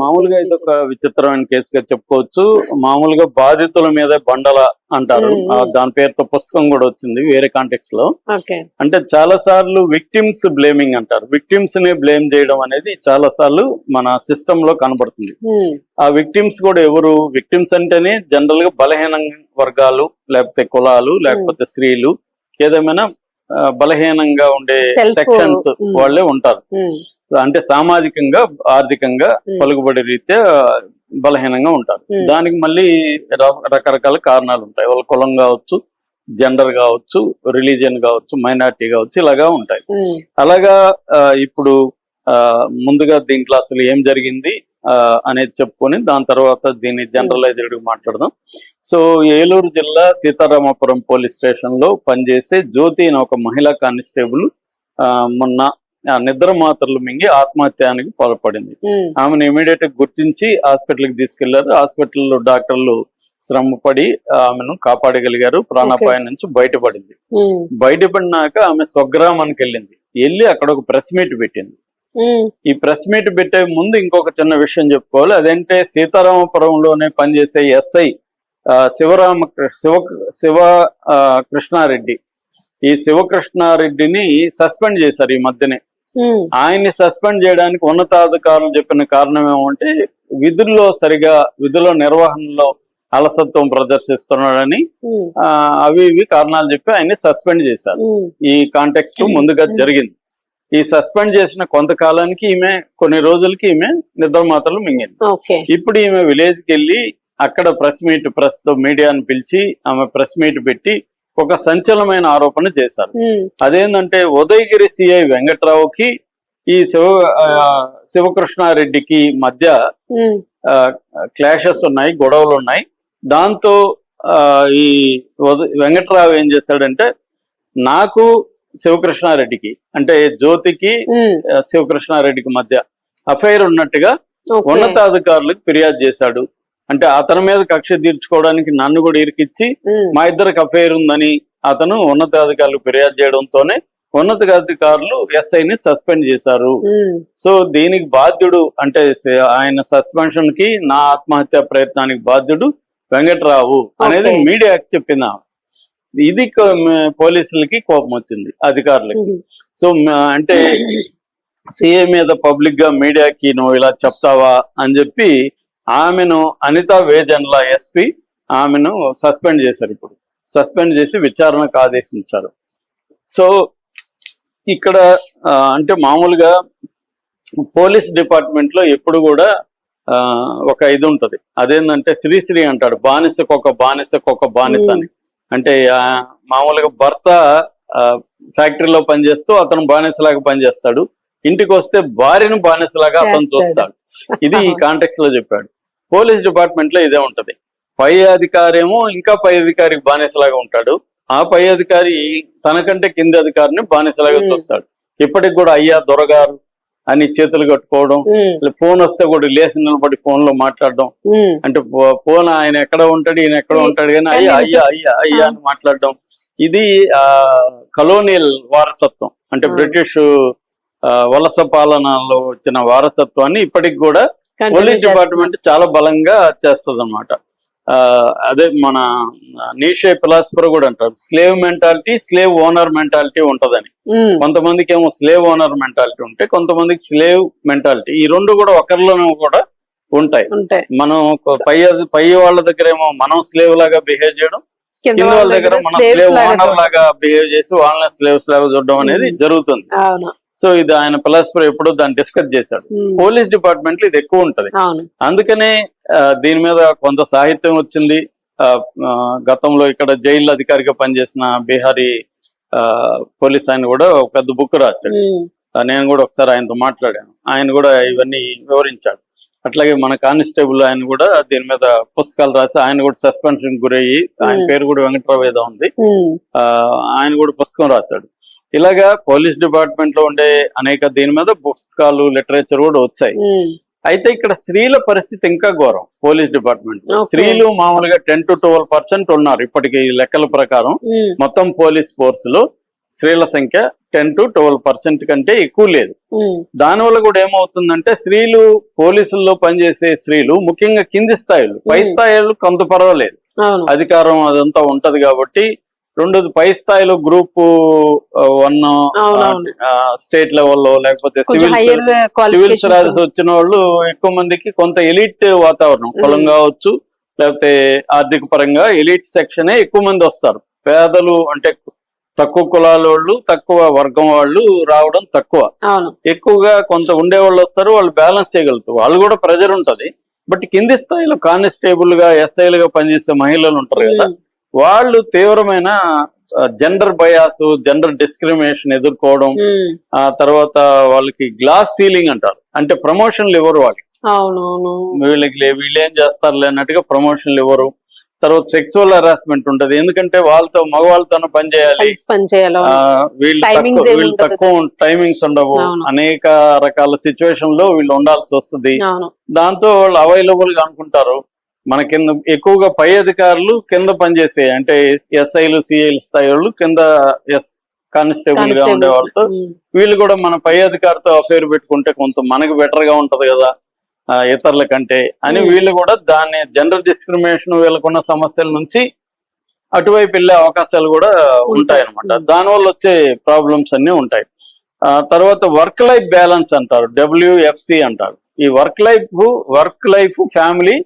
మామూలుగా ఇది ఒక విచిత్రమైన కేసుగా చెప్పుకోవచ్చు. మామూలుగా బాధితుల మీద బండల అంటారు. దాని పేరుతో పుస్తకం కూడా వచ్చింది వేరే కాంటెక్స్ట్ లో. అంటే చాలా సార్లు విక్టిమ్స్ బ్లేమింగ్ అంటారు. విక్టిమ్స్ ని బ్లేమ్ చేయడం అనేది చాలా సార్లు మన సిస్టమ్ లో కనబడుతుంది. ఆ విక్టిమ్స్ కూడా ఎవరు? విక్టిమ్స్ అంటేనే జనరల్ గా బలహీన వర్గాలు, లేకపోతే కులాలు, లేకపోతే స్త్రీలు, ఏదేమైనా బలహీనంగా ఉండే సెక్షన్స్ వాళ్ళే ఉంటారు. అంటే సామాజికంగా, ఆర్థికంగా పలుకుబడి రీత్యా బలహీనంగా ఉంటారు. దానికి మళ్ళీ రకరకాల కారణాలు ఉంటాయి. వాళ్ళ కులం కావచ్చు, జెండర్ కావచ్చు, రిలీజియన్ కావచ్చు, మైనారిటీ కావచ్చు, ఇలాగా ఉంటాయి. అలాగా ఇప్పుడు ముందుగా దీంట్లో అసలు ఏం జరిగింది అనేది చెప్పుకొని దాని తర్వాత దీన్ని జనరలైజ్డ్ మాట్లాడదాం. సో ఏలూరు జిల్లా సీతారామపురం పోలీస్ స్టేషన్ లో పనిచేసే జ్యోతి అనే ఒక మహిళా కానిస్టేబుల్ మొన్న నిద్ర మాత్రలు మింగి ఆత్మహత్యానికి పాల్పడింది. ఆమెను ఇమీడియట్ గా గుర్తించి హాస్పిటల్కి తీసుకెళ్లారు. హాస్పిటల్లో డాక్టర్లు శ్రమపడి ఆమెను కాపాడగలిగారు. ప్రాణాపాయం నుంచి బయటపడింది. బయటపడినాక ఆమె స్వగ్రామానికి వెళ్ళి అక్కడ ఒక ప్రెస్ మీట్ పెట్టింది. ఈ ప్రెస్ మీట్ పెట్టే ముందు ఇంకొక చిన్న విషయం చెప్పుకోవాలి. అదంటే సీతారామపురంలోనే పనిచేసే ఎస్ఐ శివ కృష్ణారెడ్డి, ఈ శివకృష్ణారెడ్డిని సస్పెండ్ చేశారు ఈ మధ్యనే. ఆయన్ని సస్పెండ్ చేయడానికి ఉన్నతాధికారులు చెప్పిన కారణం ఏమంటే విధుల నిర్వహణలో అలసత్వం ప్రదర్శిస్తున్నాడని అవి ఇవి కారణాలు చెప్పి ఆయన్ని సస్పెండ్ చేశారు. ఈ కాంటెక్స్ట్ ముందుగా జరిగింది. ఈ సస్పెండ్ చేసిన కొంతకాలానికి కొన్ని రోజులకి ఈమె నిద్ర మాత్రలు మింగింది. ఇప్పుడు ఈమె విలేజ్ కి వెళ్ళి అక్కడ ప్రెస్ తో మీడియాను పిలిచి ఆమె ప్రెస్ మీట్ పెట్టి ఒక సంచలనమైన ఆరోపణ చేశారు. అదేంటంటే ఉదయగిరి సిఐ వెంకట్రావుకి ఈ శివకృష్ణారెడ్డికి మధ్య క్లాషెస్ ఉన్నాయి, గొడవలు ఉన్నాయి. దాంతో ఈ వెంకట్రావు ఏం చేశాడంటే, నాకు శివకృష్ణారెడ్డికి అంటే జ్యోతికి శివకృష్ణారెడ్డికి మధ్య అఫైర్ ఉన్నట్టుగా ఉన్నతాధికారులకు ఫిర్యాదు చేశాడు. అంటే అతని మీద కక్ష తీర్చుకోవడానికి నన్ను కూడా ఇరికిచ్చి మా ఇద్దరికి అఫైర్ ఉందని అతను ఉన్నతాధికారులకు ఫిర్యాదు చేయడంతోనే ఉన్నతాధికారులు ఎస్ఐని సస్పెండ్ చేశారు. సో దీనికి బాధ్యుడు అంటే ఆయన సస్పెన్షన్ కి, నా ఆత్మహత్య ప్రయత్నానికి బాధ్యుడు వెంకట్రావు అనేది మీడియాకి చెప్పిందా. ఇది పోలీసులకి కోపం వచ్చింది, అధికారులకి. సో అంటే సిఏ మీద పబ్లిక్ గా మీడియాకి నువ్వు ఇలా చెప్తావా అని చెప్పి ఆమెను అనితా వేజన్ల ఎస్పీ ఆమెను సస్పెండ్ చేశారు. ఇప్పుడు సస్పెండ్ చేసి విచారణకు ఆదేశించారు. సో ఇక్కడ అంటే మామూలుగా పోలీస్ డిపార్ట్మెంట్ లో ఎప్పుడు కూడా ఒక ఇది ఉంటది. అదేంటంటే శ్రీశ్రీ అంటాడు, బానిసకొక బానిస అని. అంటే మామూలుగా భర్త ఫ్యాక్టరీలో పనిచేస్తూ అతను బానిసలాగా పనిచేస్తాడు, ఇంటికి వస్తే భార్యను బానిసలాగా అతను చూస్తాడు. ఇది ఈ కాంటెక్స్ట్ లో చెప్పాడు. పోలీస్ డిపార్ట్మెంట్ లో ఇదే ఉంటది. పై అధికారి ఏమో ఇంకా పై అధికారికి బానిసలాగా ఉంటాడు, ఆ పై అధికారి తనకంటే కింది అధికారిని బానిసలాగా చూస్తాడు. ఇప్పటికి కూడా అయ్యా దొరగారు అని చేతులు కట్టుకోవడం, ఫోన్ వస్తే కూడా లేచి నిలబడి ఫోన్ లో మాట్లాడడం. అంటే ఫోన్ ఆయన ఎక్కడ ఉంటాడు, ఈయన ఎక్కడ ఉంటాడు, కానీ అయ్యా అయ్యా అయ్యా అయ్యా అని మాట్లాడడం. ఇది కలోనియల్ వారసత్వం, అంటే బ్రిటిష్ వలస పాలనలో వచ్చిన వారసత్వాన్ని ఇప్పటికి కూడా పోలీస్ డిపార్ట్మెంట్ చాలా బలంగా చేస్తుంది అన్నమాట. అదే మన నీషే ఫిలాసఫర్ కూడా అంటారు, slave mentality, slave owner mentality ఉంటదని. కొంతమందికి ఏమో స్లేవ్ ఓనర్ మెంటాలిటీ ఉంటే, కొంతమందికి స్లేవ్ మెంటాలిటీ. ఈ రెండు కూడా ఒకరిలోనూ కూడా ఉంటాయి. మనం పై వాళ్ళ దగ్గర ఏమో మనం స్లేవ్ లాగా బిహేవ్ చేయడం, కింద వాళ్ళ దగ్గర మన స్లేవ్ ఓనర్ లాగా బిహేవ్ చేసి వాళ్ళని స్లేవ్స్ లాగా చూడడం అనేది జరుగుతుంది. సో ఇది ఆయన ఫిలాసఫర్ ఎప్పుడో దాన్ని డిస్కస్ చేశాడు. పోలీస్ డిపార్ట్మెంట్ లో ఇది ఎక్కువ ఉంటది. అందుకనే దీని మీద కొంత సాహిత్యం వచ్చింది. గతంలో ఇక్కడ జైలు అధికారిగా పనిచేసిన బీహారీ పోలీస్ ఆయన కూడా ఒక పెద్ద బుక్ రాశాడు. నేను కూడా ఒకసారి ఆయనతో మాట్లాడాను. ఆయన కూడా ఇవన్నీ వివరించాడు. అట్లాగే మన కానిస్టేబుల్ ఆయన కూడా దీని మీద పుస్తకాలు రాసి ఆయన కూడా సస్పెన్షన్ గురయ్యి, ఆయన పేరు కూడా వెంకట్రావు ఏదో ఉంది, ఆయన కూడా పుస్తకం రాశాడు. ఇలాగా పోలీస్ డిపార్ట్మెంట్ లో ఉండే అనేక దీని మీద పుస్తకాలు, లిటరేచర్ కూడా వచ్చాయి. అయితే ఇక్కడ స్త్రీల పరిస్థితి ఇంకా ఘోరం. పోలీస్ డిపార్ట్మెంట్ లో స్త్రీలు మామూలుగా 10 to 12% ఉన్నారు ఇప్పటికి లెక్కల ప్రకారం మొత్తం పోలీస్ ఫోర్స్ లో. స్త్రీల సంఖ్య 10 to 12% కంటే ఎక్కువ లేదు. దానివల్ల కూడా ఏమవుతుందంటే స్త్రీలు పోలీసుల్లో పనిచేసే స్త్రీలు ముఖ్యంగా కింది స్థాయిలు, పై స్థాయిలు కొంత పర్వాలేదు, అధికారం అదంతా ఉంటది కాబట్టి. రెండోది పై స్థాయిలో గ్రూప్ 1 స్టేట్ లెవెల్లో లేకపోతే సివిల్స్ రాసి వచ్చిన వాళ్ళు ఎక్కువ మందికి కొంత ఎలిట్ వాతావరణం, కులం కావచ్చు లేకపోతే ఆర్థిక పరంగా ఎలిట్ సెక్షనే ఎక్కువ మంది వస్తారు. పేదలు అంటే తక్కువ కులాల వాళ్ళు, తక్కువ వర్గం వాళ్ళు రావడం తక్కువ. ఎక్కువగా కొంత ఉండేవాళ్ళు వస్తారు, వాళ్ళు బ్యాలెన్స్ చేయగలుగుతారు. వాళ్ళు కూడా ప్రెజర్ ఉంటది. బట్ కింది స్థాయిలో కానిస్టేబుల్ గా, ఎస్ఐలుగా పనిచేసే మహిళలు ఉంటారు కదా, వాళ్ళు తీవ్రమైన జెండర్ బయాస్, జెండర్ డిస్క్రిమినేషన్ ఎదుర్కోవడం. ఆ తర్వాత వాళ్ళకి గ్లాస్ సీలింగ్ అంటారు, అంటే ప్రమోషన్లు ఇవ్వరు వాళ్ళకి. వీళ్ళేం చేస్తారులే అన్నట్టుగా ప్రమోషన్లు ఇవ్వరు. తర్వాత సెక్సువల్ హెరాస్మెంట్ ఉంటది, ఎందుకంటే వాళ్ళతో మగవాళ్ళతోనే పనిచేయాలి, వీళ్ళు తక్కువ టైమింగ్స్ ఉండవు, అనేక రకాల సిచ్యువేషన్ లో వీళ్ళు ఉండాల్సి వస్తుంది. దాంతో వాళ్ళు అవైలబుల్ గా అనుకుంటారు. మన కింద ఎక్కువగా పై అధికారులు కింద పనిచేసే అంటే ఎస్ఐలు, సిఐలు స్థాయి వాళ్ళు కింద కానిస్టేబుల్ గా ఉండే వాళ్ళతో వీళ్ళు కూడా మన పై అధికారితో అఫేర్ పెట్టుకుంటే కొంత మనకి బెటర్ గా ఉంటది కదా ఇతరుల కంటే అని వీళ్ళు కూడా దాన్ని జెండర్ డిస్క్రిమినేషన్, వీళ్ళకున్న సమస్యల నుంచి అటువైపు వెళ్ళే అవకాశాలు కూడా ఉంటాయి అన్నమాట. దానివల్ల వచ్చే ప్రాబ్లమ్స్ అన్ని ఉంటాయి. తర్వాత వర్క్ లైఫ్ బ్యాలెన్స్ అంటారు, WFC అంటారు. ఈ వర్క్ లైఫ్, ఫ్యామిలీ